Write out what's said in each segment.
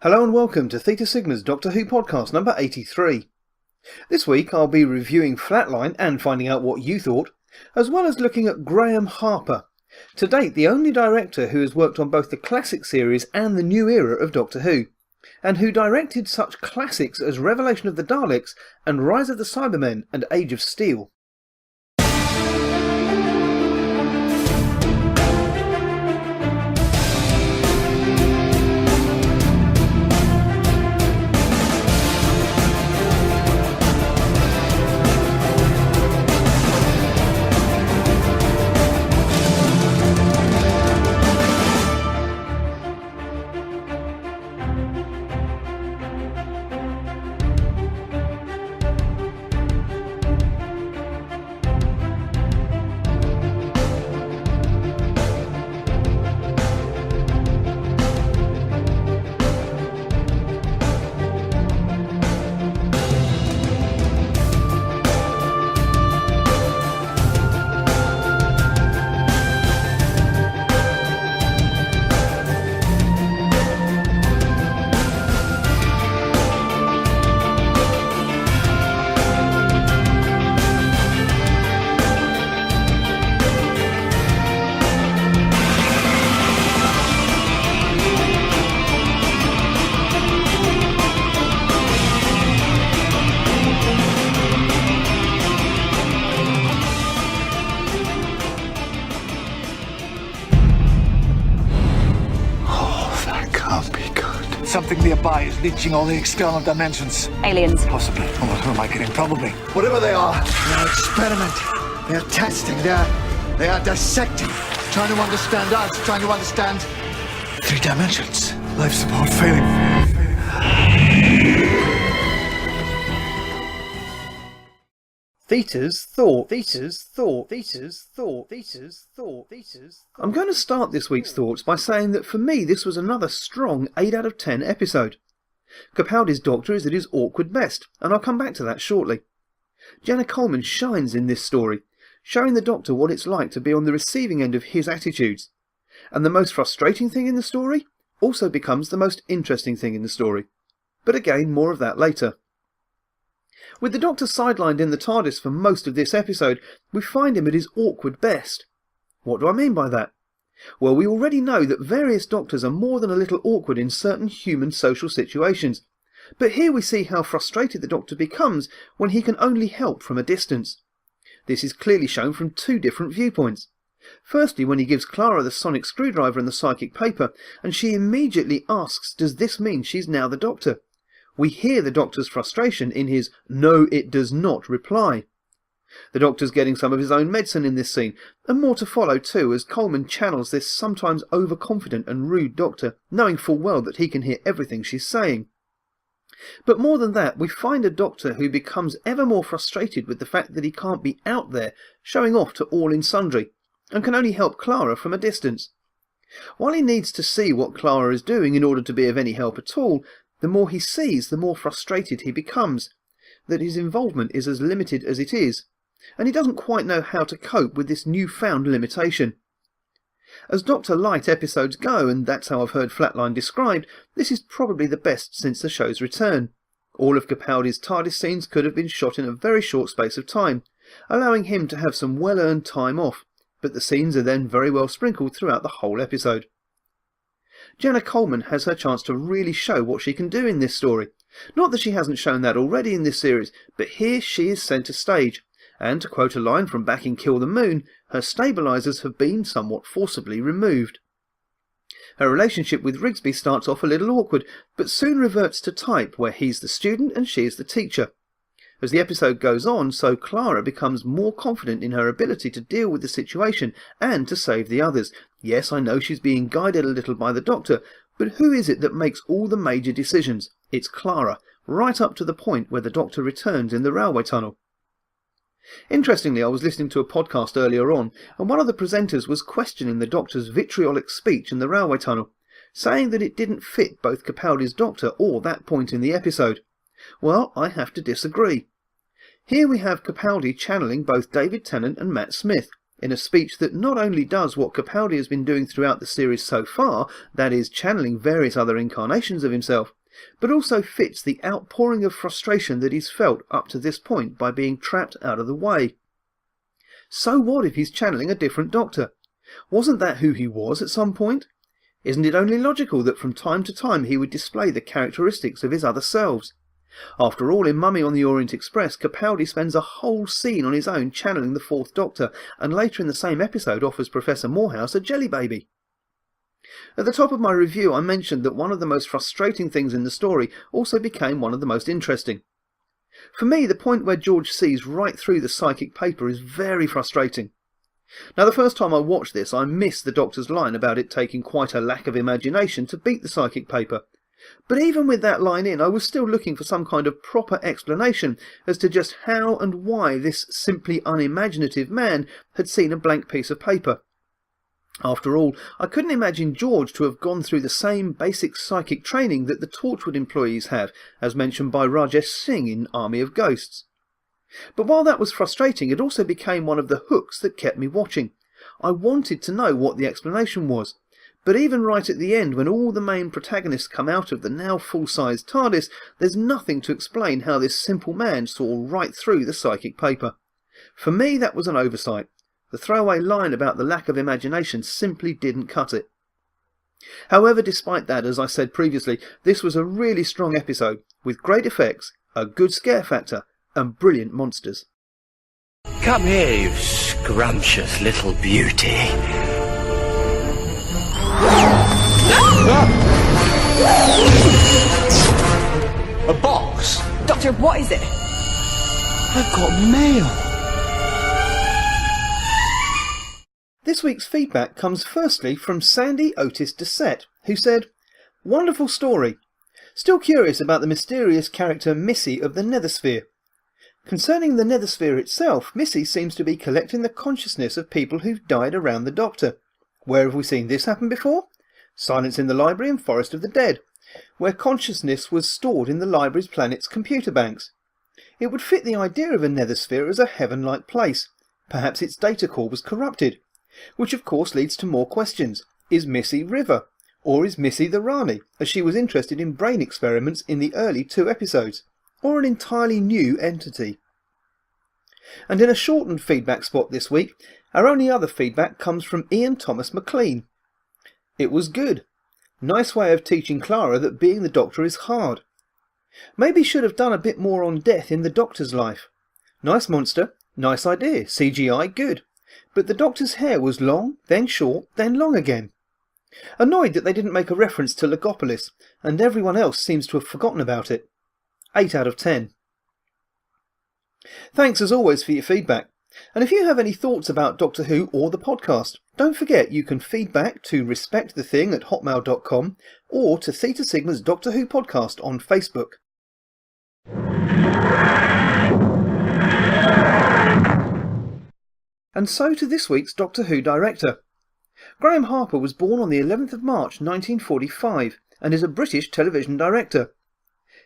Hello and welcome to Theta Sigma's Doctor Who podcast number 83. This week I'll be reviewing Flatline and finding out what you thought, as well as looking at Graeme Harper, to date the only director who has worked on both the classic series and the new era of Doctor Who, and who directed such classics as Revelation of the Daleks and Rise of the Cybermen and Age of Steel. Something nearby is leeching all the external dimensions. Aliens. Possibly. Oh, who am I kidding? Probably. Whatever they are experimenting. They're testing. They are dissecting. Trying to understand us. Trying to understand 3 dimensions. Life support failing. Theta's thought. I'm going to start this week's thoughts by saying that for me this was another strong 8 out of 10 episode. Capaldi's Doctor is at his awkward best, and I'll come back to that shortly. Jenna Coleman shines in this story, showing the Doctor what it's like to be on the receiving end of his attitudes. And the most frustrating thing in the story also becomes the most interesting thing in the story. But again, more of that later. With the Doctor sidelined in the TARDIS for most of this episode, we find him at his awkward best. What do I mean by that? Well, we already know that various Doctors are more than a little awkward in certain human social situations, but here we see how frustrated the Doctor becomes when he can only help from a distance. This is clearly shown from 2 different viewpoints. Firstly, when he gives Clara the sonic screwdriver and the psychic paper, and she immediately asks, does this mean she's now the Doctor? We hear the Doctor's frustration in his "no, it does not" reply. The Doctor's getting some of his own medicine in this scene, and more to follow too, as Coleman channels this sometimes overconfident and rude Doctor, knowing full well that he can hear everything she's saying. But more than that, we find a Doctor who becomes ever more frustrated with the fact that he can't be out there, showing off to all and sundry, and can only help Clara from a distance. While he needs to see what Clara is doing in order to be of any help at all, the more he sees, the more frustrated he becomes, that his involvement is as limited as it is, and he doesn't quite know how to cope with this newfound limitation. As Doctor Light episodes go, and that's how I've heard Flatline described, this is probably the best since the show's return. All of Capaldi's TARDIS scenes could have been shot in a very short space of time, allowing him to have some well-earned time off, but the scenes are then very well sprinkled throughout the whole episode. Jenna Coleman has her chance to really show what she can do in this story. Not that she hasn't shown that already in this series, but here she is centre stage, and to quote a line from back in Kill the Moon, her stabilisers have been somewhat forcibly removed. Her relationship with Rigsby starts off a little awkward, but soon reverts to type, where he's the student and she is the teacher. As the episode goes on, so Clara becomes more confident in her ability to deal with the situation and to save the others. Yes, I know she's being guided a little by the Doctor, but who is it that makes all the major decisions? It's Clara, right up to the point where the Doctor returns in the railway tunnel. Interestingly, I was listening to a podcast earlier on, and one of the presenters was questioning the Doctor's vitriolic speech in the railway tunnel, saying that it didn't fit both Capaldi's Doctor or that point in the episode. Well, I have to disagree. Here we have Capaldi channeling both David Tennant and Matt Smith, in a speech that not only does what Capaldi has been doing throughout the series so far, that is, channeling various other incarnations of himself, but also fits the outpouring of frustration that he's felt up to this point by being trapped out of the way. So what if he's channeling a different Doctor? Wasn't that who he was at some point? Isn't it only logical that from time to time he would display the characteristics of his other selves? After all, in Mummy on the Orient Express, Capaldi spends a whole scene on his own channeling the Fourth Doctor, and later in the same episode offers Professor Morehouse a jelly baby. At the top of my review I mentioned that one of the most frustrating things in the story also became one of the most interesting. For me, the point where George sees right through the psychic paper is very frustrating. Now, the first time I watched this, I missed the Doctor's line about it taking quite a lack of imagination to beat the psychic paper. But even with that line in, I was still looking for some kind of proper explanation as to just how and why this simply unimaginative man had seen a blank piece of paper. After all, I couldn't imagine George to have gone through the same basic psychic training that the Torchwood employees have, as mentioned by Rajesh Singh in Army of Ghosts. But while that was frustrating, it also became one of the hooks that kept me watching. I wanted to know what the explanation was. But even right at the end, when all the main protagonists come out of the now full-sized TARDIS, there's nothing to explain how this simple man saw right through the psychic paper. For me, that was an oversight. The throwaway line about the lack of imagination simply didn't cut it. However, despite that, as I said previously, this was a really strong episode, with great effects, a good scare factor, and brilliant monsters. Come here, you scrumptious little beauty. A box? Doctor, what is it? I've got mail. This week's feedback comes firstly from Sandy Otis Dissett, who said, "Wonderful story. Still curious about the mysterious character Missy of the Nethersphere. Concerning the Nethersphere itself, Missy seems to be collecting the consciousness of people who've died around the Doctor. Where have we seen this happen before? Silence in the Library and Forest of the Dead, where consciousness was stored in the library's planet's computer banks. It would fit the idea of a Nethersphere as a heaven-like place. Perhaps its data core was corrupted. Which of course leads to more questions. Is Missy River? Or is Missy the Rani, as she was interested in brain experiments in the early 2 episodes? Or an entirely new entity?" And in a shortened feedback spot this week, our only other feedback comes from Ian Thomas McLean. "It was good. Nice way of teaching Clara that being the Doctor is hard. Maybe should have done a bit more on death in the Doctor's life. Nice monster, nice idea, CGI good. But the Doctor's hair was long, then short, then long again. Annoyed that they didn't make a reference to Legopolis, and everyone else seems to have forgotten about it. 8 out of 10. Thanks as always for your feedback. And if you have any thoughts about Doctor Who or the podcast, don't forget you can feedback to respectthething@hotmail.com or to Theta Sigma's Doctor Who podcast on Facebook. And so to this week's Doctor Who director. Graeme Harper was born on the 11th of March 1945 and is a British television director.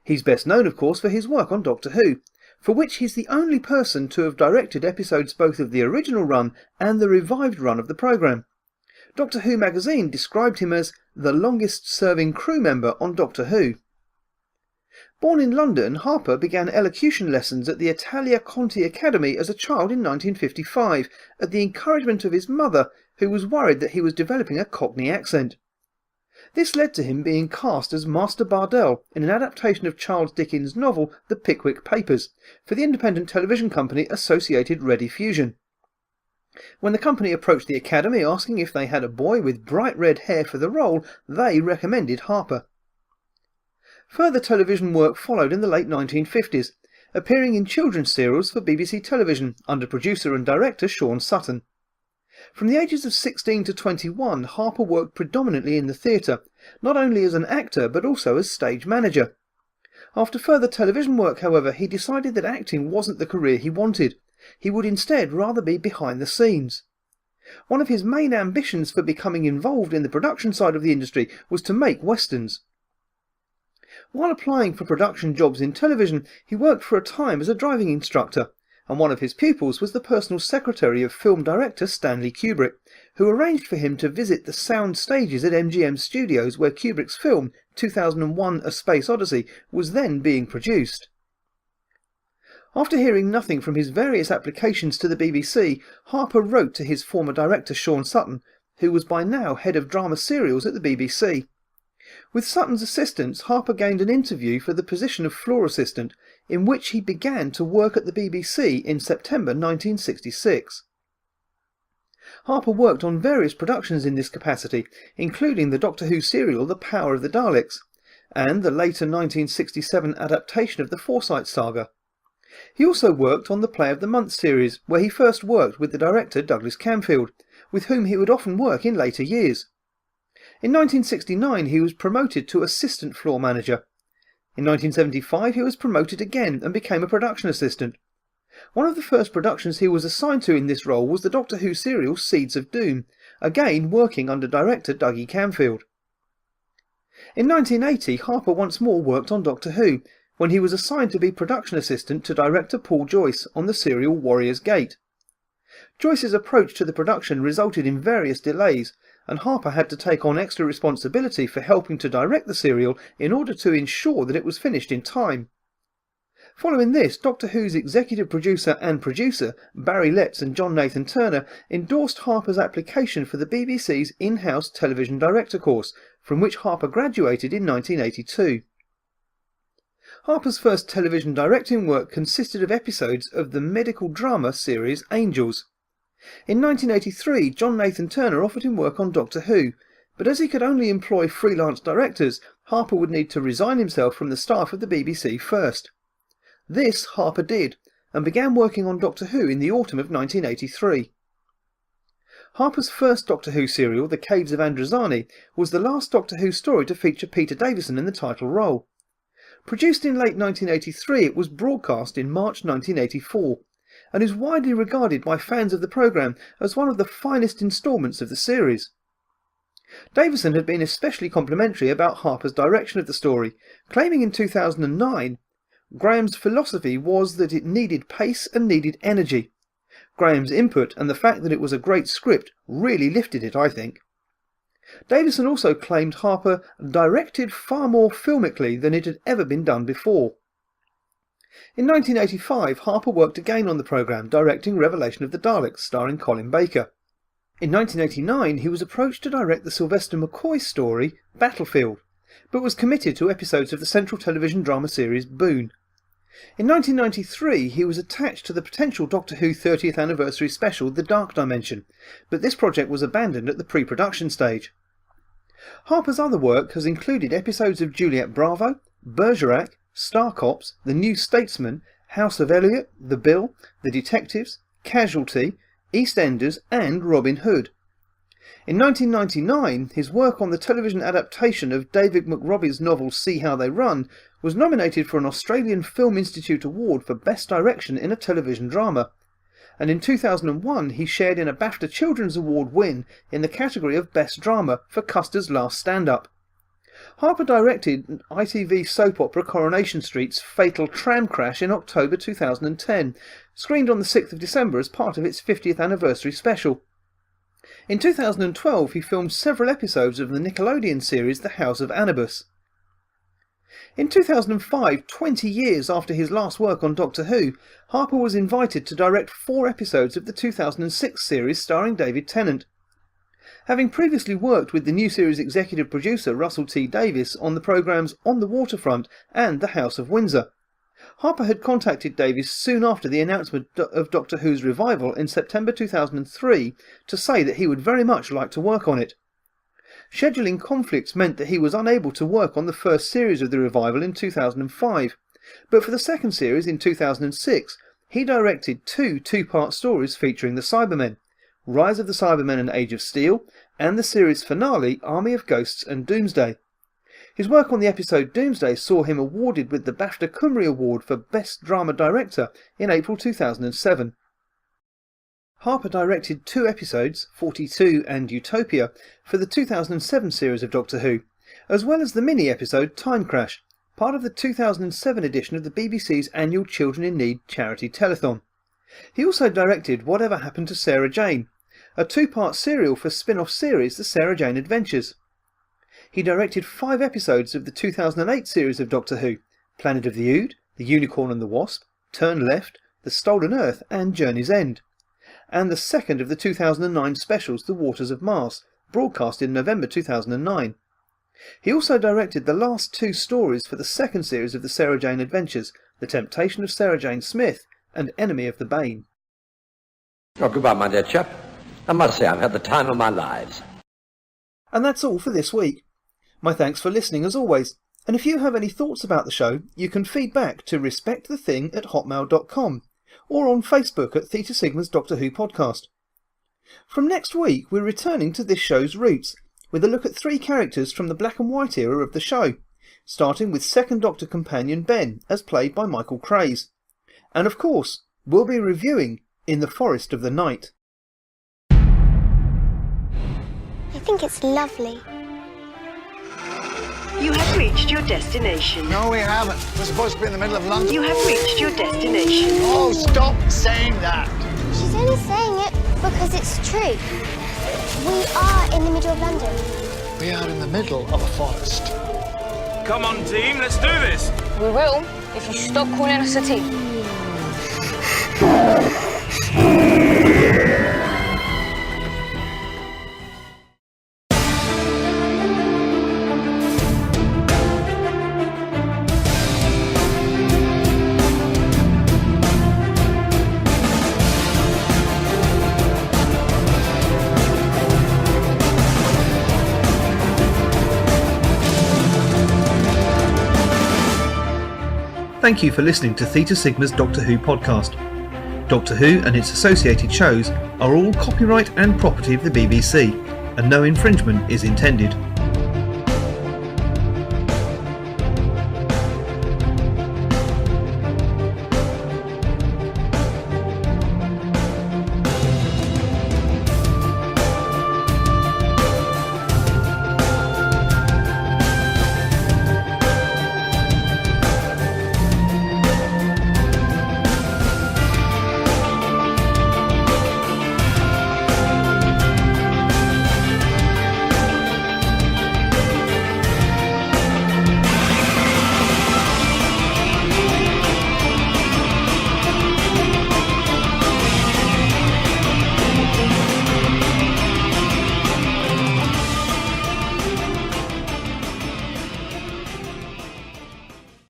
He's best known, of course, for his work on Doctor Who, for which he's the only person to have directed episodes both of the original run and the revived run of the programme. Doctor Who magazine described him as the longest-serving crew member on Doctor Who. Born in London, Harper began elocution lessons at the Italia Conti Academy as a child in 1955, at the encouragement of his mother, who was worried that he was developing a Cockney accent. This led to him being cast as Master Bardell in an adaptation of Charles Dickens' novel The Pickwick Papers for the independent television company Associated Rediffusion. When the company approached the Academy asking if they had a boy with bright red hair for the role, they recommended Harper. Further television work followed in the late 1950s, appearing in children's serials for BBC Television under producer and director Sean Sutton. From the ages of 16 to 21, Harper worked predominantly in the theatre, not only as an actor but also as stage manager. After further television work, however, he decided that acting wasn't the career he wanted. He would instead rather be behind the scenes. One of his main ambitions for becoming involved in the production side of the industry was to make westerns. While applying for production jobs in television, he worked for a time as a driving instructor, and one of his pupils was the personal secretary of film director Stanley Kubrick, who arranged for him to visit the sound stages at MGM Studios where Kubrick's film 2001: A Space Odyssey was then being produced. After hearing nothing from his various applications to the BBC, Harper wrote to his former director Sean Sutton, who was by now head of drama serials at the BBC. With Sutton's assistance, Harper gained an interview for the position of floor assistant, in which he began to work at the BBC in September 1966. Harper worked on various productions in this capacity, including the Doctor Who serial The Power of the Daleks, and the later 1967 adaptation of the Forsyte saga. He also worked on the Play of the Month series, where he first worked with the director Douglas Camfield, with whom he would often work in later years. In 1969 he was promoted to assistant floor manager. In 1975 he was promoted again and became a production assistant. One of the first productions he was assigned to in this role was the Doctor Who serial Seeds of Doom, again working under director Dougie Camfield. In 1980 Harper once more worked on Doctor Who, when he was assigned to be production assistant to director Paul Joyce on the serial Warrior's Gate. Joyce's approach to the production resulted in various delays, and Harper had to take on extra responsibility for helping to direct the serial in order to ensure that it was finished in time. Following this, Doctor Who's executive producer and producer, Barry Letts and John Nathan Turner, endorsed Harper's application for the BBC's in-house television director course, from which Harper graduated in 1982. Harper's first television directing work consisted of episodes of the medical drama series Angels. In 1983, John Nathan Turner offered him work on Doctor Who, but as he could only employ freelance directors, Harper would need to resign himself from the staff of the BBC first. This Harper did, and began working on Doctor Who in the autumn of 1983. Harper's first Doctor Who serial, The Caves of Androzani, was the last Doctor Who story to feature Peter Davison in the title role. Produced in late 1983, it was broadcast in March 1984, and is widely regarded by fans of the programme as one of the finest instalments of the series. Davison had been especially complimentary about Harper's direction of the story, claiming in 2009, "Graeme's philosophy was that it needed pace and needed energy. Graeme's input and the fact that it was a great script really lifted it, I think." Davison also claimed Harper directed far more filmically than it had ever been done before. In 1985, Harper worked again on the programme, directing Revelation of the Daleks, starring Colin Baker. In 1989, he was approached to direct the Sylvester McCoy story, Battlefield, but was committed to episodes of the Central Television drama series Boone. In 1993, he was attached to the potential Doctor Who 30th anniversary special The Dark Dimension, but this project was abandoned at the pre-production stage. Harper's other work has included episodes of Juliet Bravo, Bergerac, Star Cops, The New Statesman, House of Elliot, The Bill, The Detectives, Casualty, EastEnders and Robin Hood. In 1999, his work on the television adaptation of David McRobbie's novel See How They Run was nominated for an Australian Film Institute Award for Best Direction in a Television Drama, and in 2001 he shared in a BAFTA Children's Award win in the category of Best Drama for Custer's Last Stand-Up. Harper directed ITV soap opera Coronation Street's fatal tram crash in October 2010, screened on the 6th of December as part of its 50th anniversary special. In 2012 he filmed several episodes of the Nickelodeon series The House of Anubis. In 2005, 20 years after his last work on Doctor Who, Harper was invited to direct 4 episodes of the 2006 series starring David Tennant. Having previously worked with the new series executive producer Russell T Davies on the programmes On the Waterfront and The House of Windsor, Harper had contacted Davies soon after the announcement of Doctor Who's revival in September 2003 to say that he would very much like to work on it. Scheduling conflicts meant that he was unable to work on the first series of the revival in 2005, but for the second series in 2006 he directed 2 two-part stories featuring the Cybermen, Rise of the Cybermen and Age of Steel, and the series finale Army of Ghosts and Doomsday. His work on the episode Doomsday saw him awarded with the BAFTA Cymru Award for Best Drama Director in April 2007. Harper directed 2 episodes, 42 and Utopia, for the 2007 series of Doctor Who, as well as the mini-episode Time Crash, part of the 2007 edition of the BBC's annual Children in Need charity telethon. He also directed Whatever Happened to Sarah Jane, a 2-part serial for spin-off series The Sarah Jane Adventures. He directed 5 episodes of the 2008 series of Doctor Who, Planet of the Ood, The Unicorn and the Wasp, Turn Left, The Stolen Earth and Journey's End, and the second of the 2009 specials The Waters of Mars, broadcast in November 2009. He also directed the last 2 stories for the second series of the Sarah Jane Adventures, The Temptation of Sarah Jane Smith and Enemy of the Bane. Oh, goodbye, my dear chap. I must say I've had the time of my lives. And that's all for this week. My thanks for listening as always, and if you have any thoughts about the show, you can feed back to respectthething@hotmail.com or on Facebook at Theta Sigma's Doctor Who podcast. From next week, we're returning to this show's roots, with a look at 3 characters from the black and white era of the show, starting with 2nd Doctor companion Ben, as played by Michael Craze. And of course, we'll be reviewing In the Forest of the Night. I think it's lovely. You have reached your destination. No, we haven't. We're supposed to be in the middle of London. You have reached your destination. Oh, stop saying that. She's only saying it because it's true. We are in the middle of London. We are in the middle of a forest. Come on, team, let's do this. We will, if you stop calling us a team. Thank you for listening to Theta Sigma's Doctor Who podcast. Doctor Who and its associated shows are all copyright and property of the BBC, and no infringement is intended.